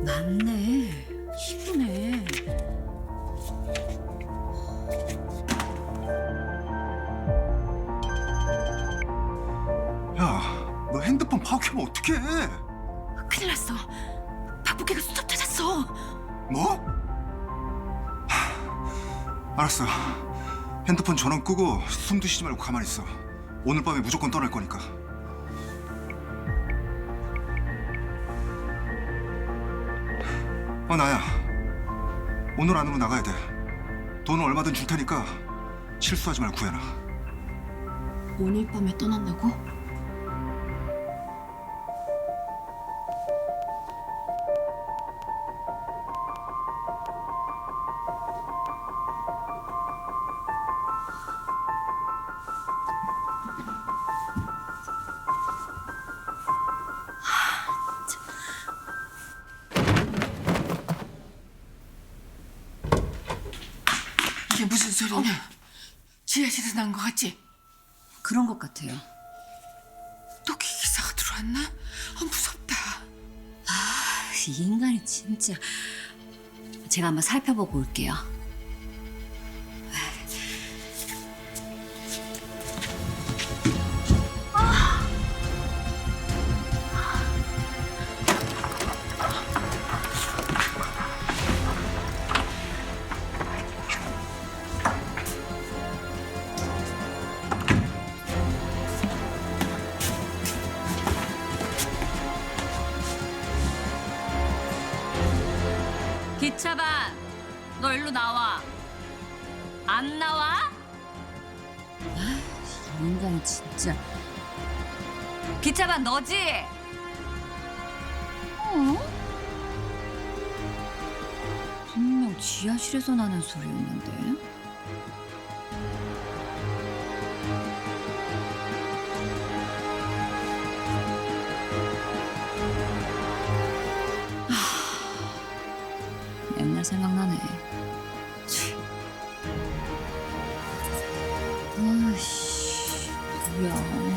맞네. 이쁘네. 야, 너 핸드폰 파악하면 어떡해? 큰일 났어. 박복희가 수첩 찾았어. 뭐? 알았어. 핸드폰 전원 끄고 숨도 쉬지 말고 가만히 있어. 오늘 밤에 무조건 떠날 거니까. 나야. 오늘 안으로 나가야 돼. 돈 얼마든 줄 테니까 실수하지 말고 구해놔. 오늘 밤에 떠난다고? 이게 무슨 소리냐? 지하실에서 난 거 같지? 그런 것 같아요. 또 기사가 들어왔나? 무섭다. 이 인간이 진짜. 제가 한번 살펴보고 올게요. 기차반, 너 일로 나와. 안 나와? 이 인간이 진짜. 기차반 너지? 분명 지하실에서 나는 소리였는데. 옛날 생각나네. 아이씨, 뭐야.